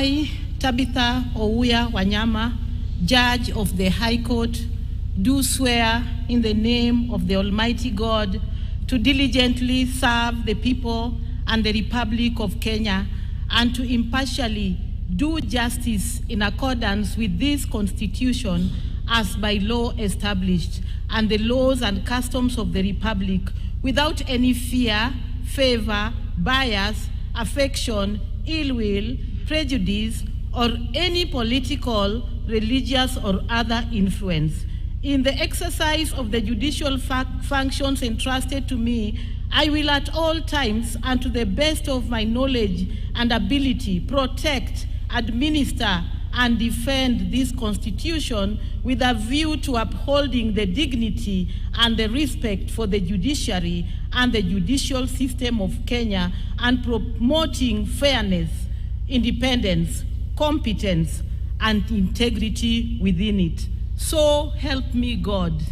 I, Tabitha Ouya Wanyama, Judge of the High Court, do swear in the name of the Almighty God to diligently serve the people and the Republic of Kenya and to impartially do justice in accordance with this Constitution as by law established and the laws and customs of the Republic without any fear, favor, bias, affection, ill will, prejudice, or any political, religious, or other influence. In the exercise of the judicial functions entrusted to me, I will at all times and to the best of my knowledge and ability protect, administer, and defend this Constitution with a view to upholding the dignity and the respect for the judiciary and the judicial system of Kenya and promoting fairness, independence, competence, and integrity within it. So help me God.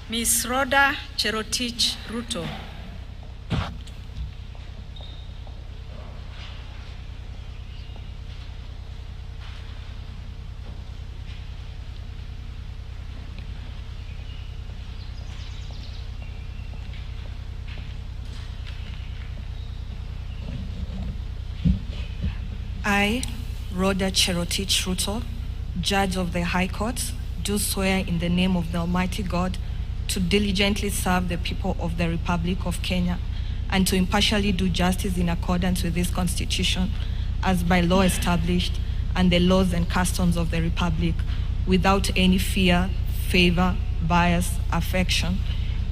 Ms. Rhoda Cherotich Ruto. I, Rhoda Cherotich Ruto, Judge of the High Court, do swear in the name of the Almighty God to diligently serve the people of the Republic of Kenya and to impartially do justice in accordance with this Constitution as by law established and the laws and customs of the Republic without any fear, favor, bias, affection,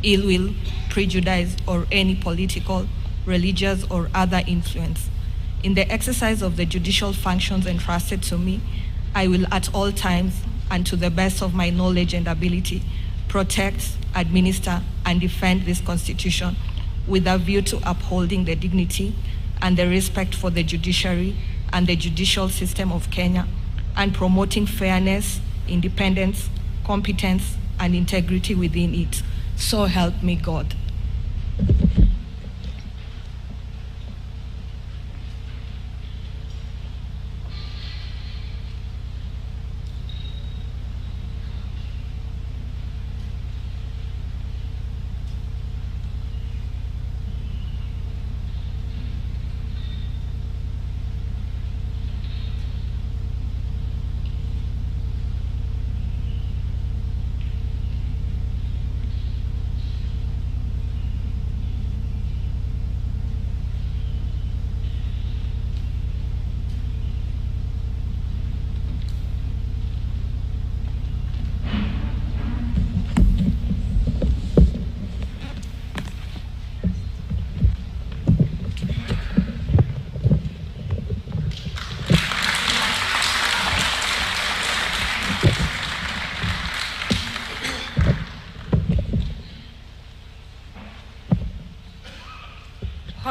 ill will, prejudice, or any political, religious, or other influence. In the exercise of the judicial functions entrusted to me, I will at all times and to the best of my knowledge and ability protect, administer, and defend this Constitution with a view to upholding the dignity and the respect for the judiciary and the judicial system of Kenya and promoting fairness, independence, competence, and integrity within it. So help me God.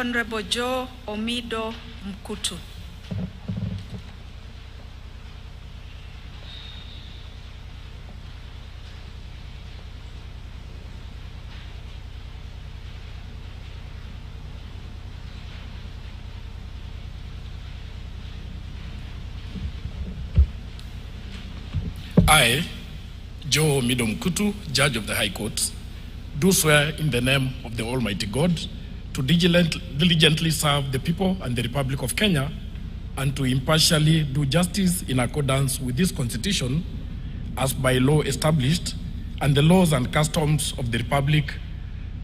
Honorable Joe Omido Mkutu. I, Joe Omido Mkutu, Judge of the High Court, do swear in the name of the Almighty God to diligently serve the people and the Republic of Kenya and to impartially do justice in accordance with this Constitution as by law established and the laws and customs of the Republic,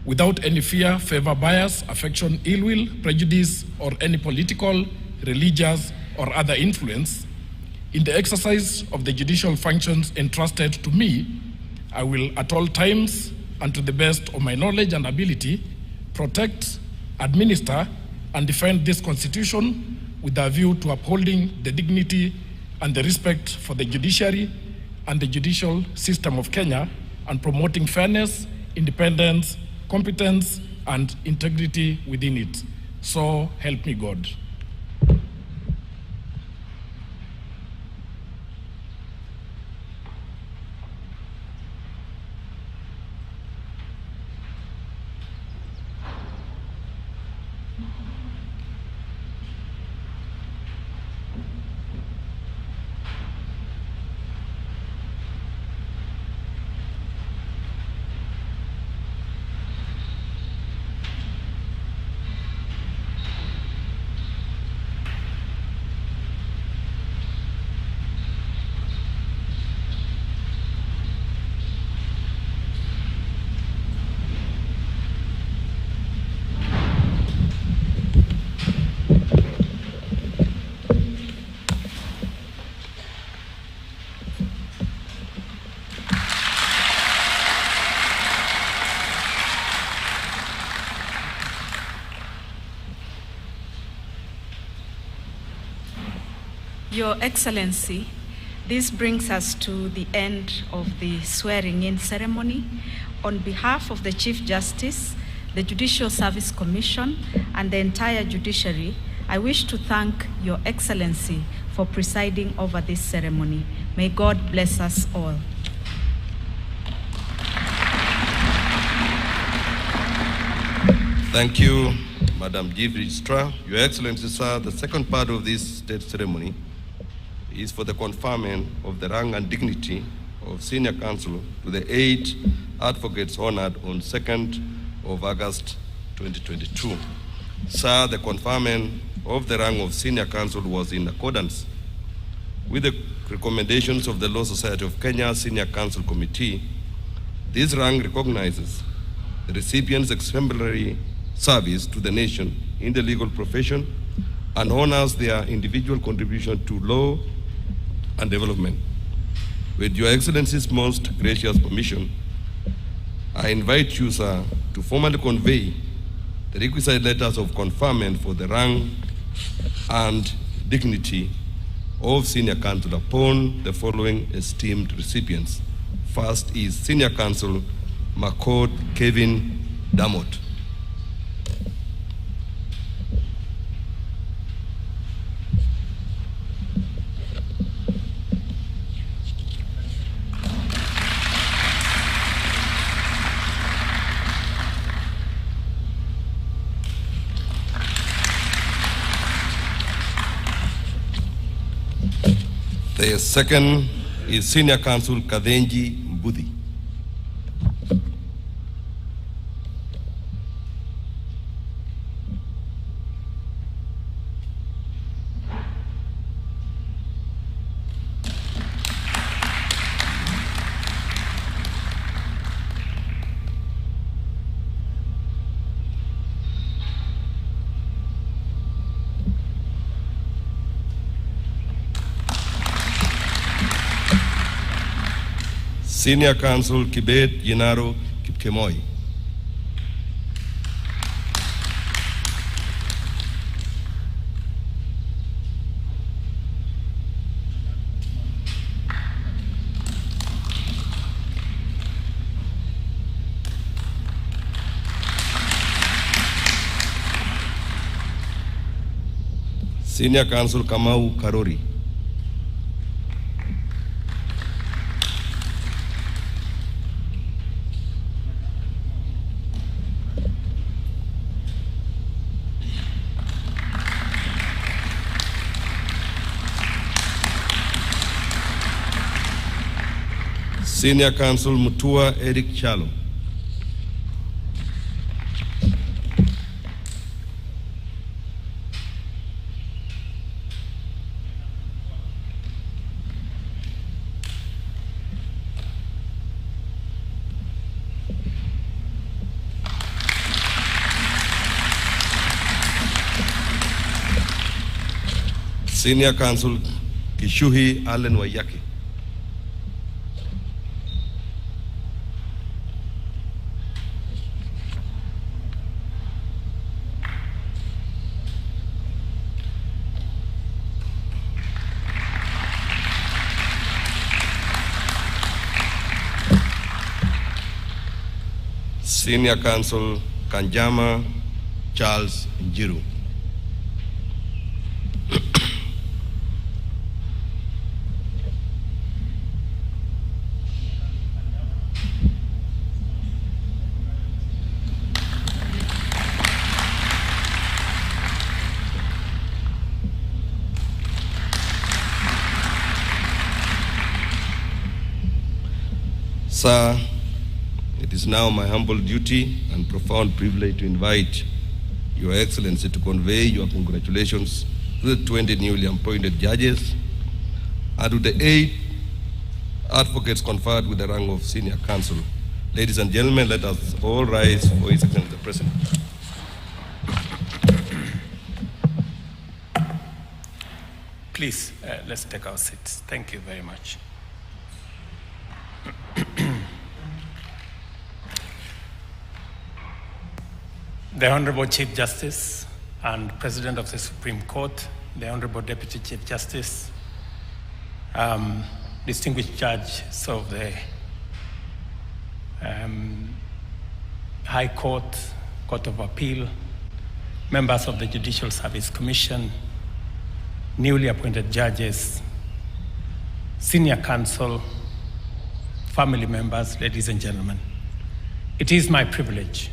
without any fear, favor, bias, affection, ill will, prejudice, or any political, religious, or other influence. In the exercise of the judicial functions entrusted to me, I will at all times and to the best of my knowledge and ability protect, administer, and defend this Constitution with a view to upholding the dignity and the respect for the judiciary and the judicial system of Kenya, and promoting fairness, independence, competence, and integrity within it. So help me God. Your Excellency, this brings us to the end of the swearing-in ceremony. On behalf of the Chief Justice, the Judicial Service Commission, and the entire judiciary, I wish to thank Your Excellency for presiding over this ceremony. May God bless us all. Thank you, Madam Chief Registrar. Your Excellency, sir, the second part of this state ceremony is for the conferment of the rank and dignity of Senior Counsel to the 8 advocates honored on 2nd of August 2022. Sir, the conferment of the rank of Senior Counsel was in accordance with the recommendations of the Law Society of Kenya Senior Counsel Committee. This rank recognizes the recipient's exemplary service to the nation in the legal profession and honors their individual contribution to law and development. With Your Excellency's most gracious permission, I invite you, sir, to formally convey the requisite letters of conferment for the rank and dignity of Senior Counsel upon the following esteemed recipients. First is Senior Counsel Makod Kevin Damot. The second is Senior Counsel Kadhenji Mbudi. Senior Counsel Kibet Yenaro Kipkemoi. Senior Counsel Kamau Karori. Senior Counsel Mutua Eric Chalo. Senior Counsel Kishuhi Allen Wayaki. Senior Counsel Kanjama Charles Njiru. Sir, it is now my humble duty and profound privilege to invite Your Excellency to convey your congratulations to the 20 newly appointed judges and to the 8 advocates conferred with the rank of Senior Counsel. Ladies and gentlemen, let us all rise for His Excellency the President. Please, let's take our seats. Thank you very much. The Honorable Chief Justice and President of the Supreme Court, the Honorable Deputy Chief Justice, distinguished judges of the High Court, Court of Appeal, members of the Judicial Service Commission, newly appointed judges, senior counsel, family members, ladies and gentlemen. It is my privilege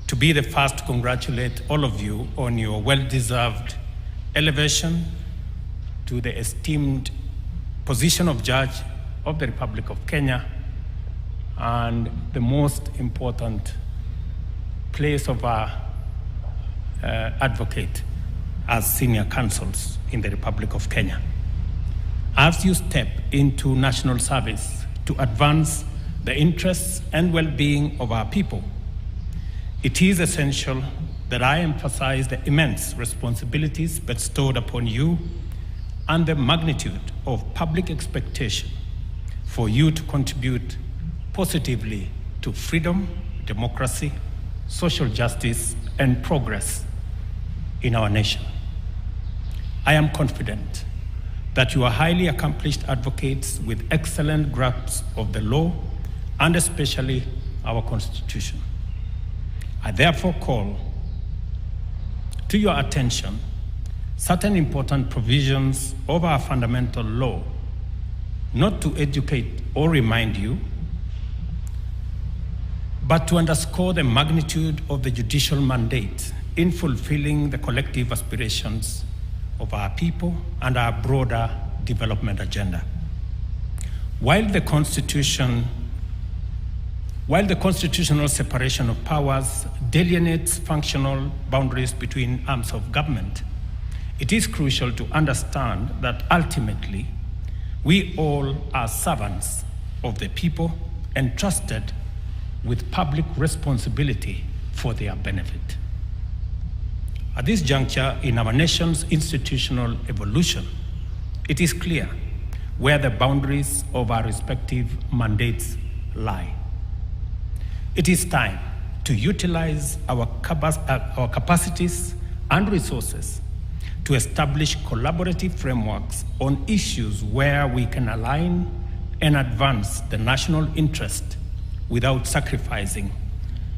to be the first to congratulate all of you on your well-deserved elevation to the esteemed position of Judge of the Republic of Kenya and the most important place of our advocate as senior counsels in the Republic of Kenya. As you step into national service to advance the interests and well-being of our people, it is essential that I emphasize the immense responsibilities bestowed upon you and the magnitude of public expectation for you to contribute positively to freedom, democracy, social justice, and progress in our nation. I am confident that you are highly accomplished advocates with excellent grasp of the law and especially our Constitution. I therefore call to your attention certain important provisions of our fundamental law, not to educate or remind you, but to underscore the magnitude of the judicial mandate in fulfilling the collective aspirations of our people and our broader development agenda. While the constitutional separation of powers delineates functional boundaries between arms of government, it is crucial to understand that ultimately we all are servants of the people entrusted with public responsibility for their benefit. At this juncture in our nation's institutional evolution, it is clear where the boundaries of our respective mandates lie. It is time to utilize our capacities and resources to establish collaborative frameworks on issues where we can align and advance the national interest without sacrificing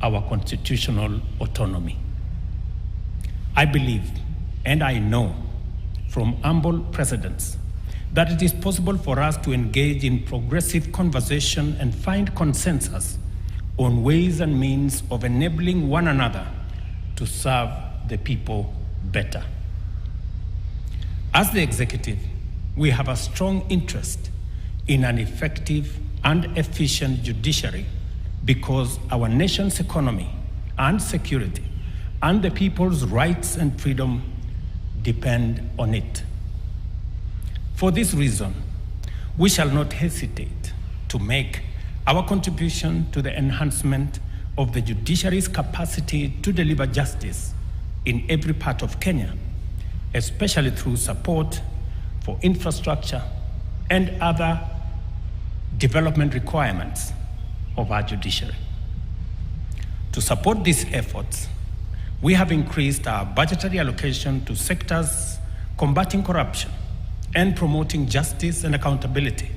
our constitutional autonomy. I believe, and I know from humble precedents, that it is possible for us to engage in progressive conversation and find consensus on ways and means of enabling one another to serve the people better. As the executive, we have a strong interest in an effective and efficient judiciary because our nation's economy and security and the people's rights and freedom depend on it. For this reason, we shall not hesitate to make our contribution to the enhancement of the judiciary's capacity to deliver justice in every part of Kenya, especially through support for infrastructure and other development requirements of our judiciary. To support these efforts, we have increased our budgetary allocation to sectors combating corruption and promoting justice and accountability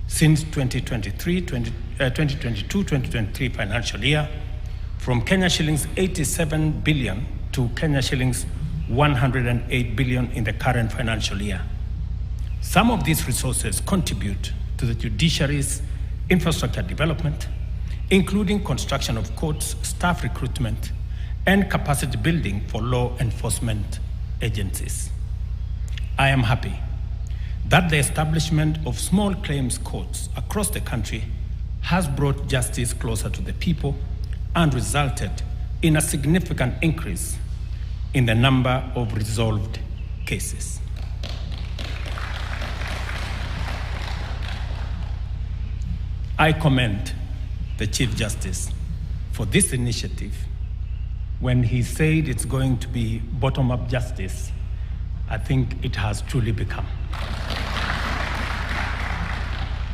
since 2022-2023 financial year, from Kenya shillings 87 billion to Kenya shillings 108 billion in the current financial year. Some of these resources contribute to the judiciary's infrastructure development, including construction of courts, staff recruitment, and capacity building for law enforcement agencies. I am happy that the establishment of small claims courts across the country has brought justice closer to the people and resulted in a significant increase in the number of resolved cases. I commend the Chief Justice for this initiative. When he said it's going to be bottom-up justice, I think it has truly become.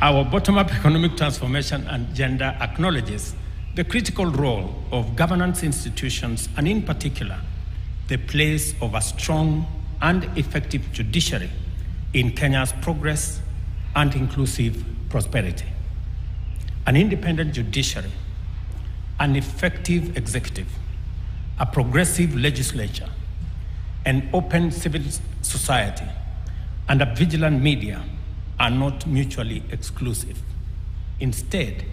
Our bottom-up economic transformation agenda acknowledges the critical role of governance institutions, and in particular, the place of a strong and effective judiciary in Kenya's progress and inclusive prosperity. An independent judiciary, an effective executive, a progressive legislature, an open civil society, and a vigilant media are not mutually exclusive. Instead,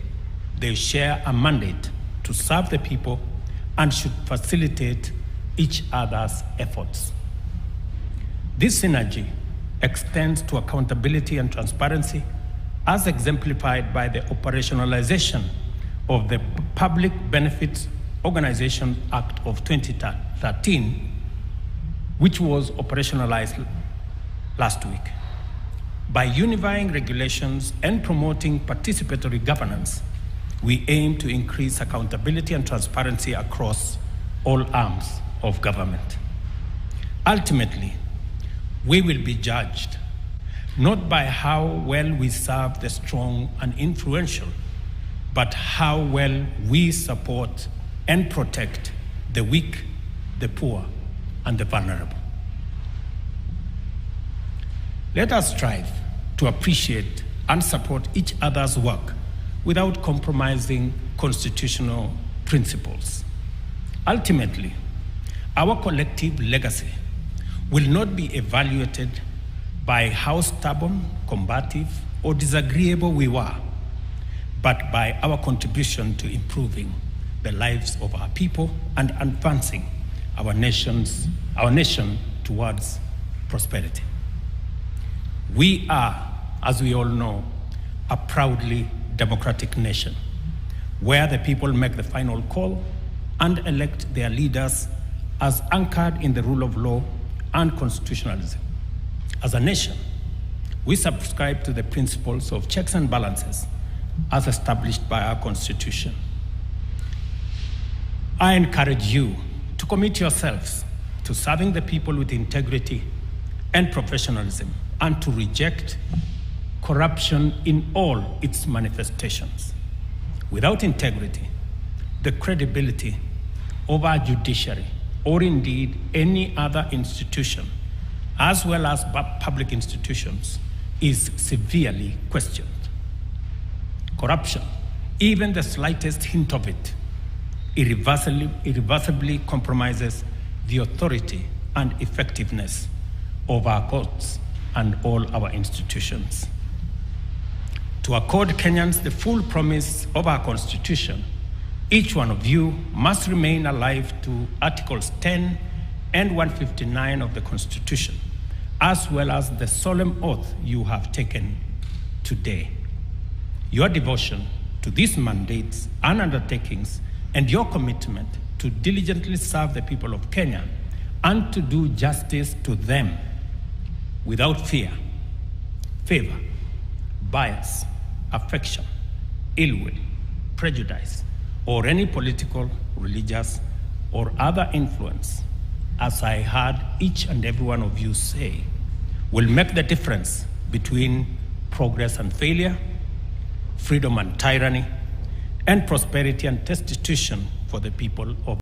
they share a mandate to serve the people and should facilitate each other's efforts. This synergy extends to accountability and transparency, as exemplified by the operationalization of the Public Benefits Organization Act of 2013, which was operationalized last week. By unifying regulations and promoting participatory governance, we aim to increase accountability and transparency across all arms of government. Ultimately, we will be judged not by how well we serve the strong and influential, but how well we support and protect the weak, the poor, and the vulnerable. Let us strive to appreciate and support each other's work without compromising constitutional principles. Ultimately, our collective legacy will not be evaluated by how stubborn, combative, or disagreeable we were, but by our contribution to improving the lives of our people and advancing our nation towards prosperity. We are, as we all know, a proudly democratic nation where the people make the final call and elect their leaders as anchored in the rule of law and constitutionalism. As a nation, we subscribe to the principles of checks and balances as established by our Constitution. I encourage you to commit yourselves to serving the people with integrity and professionalism, and to reject corruption in all its manifestations. Without integrity, the credibility of our judiciary, or indeed any other institution, as well as public institutions, is severely questioned. Corruption, even the slightest hint of it, irreversibly compromises the authority and effectiveness of our courts and all our institutions. To accord Kenyans the full promise of our Constitution, each one of you must remain alive to Articles 10 and 159 of the Constitution, as well as the solemn oath you have taken today. Your devotion to these mandates and undertakings, and your commitment to diligently serve the people of Kenya and to do justice to them without fear, favor, bias, affection, ill will, prejudice, or any political, religious, or other influence, as I heard each and every one of you say, will make the difference between progress and failure, freedom and tyranny, and prosperity and destitution for the people of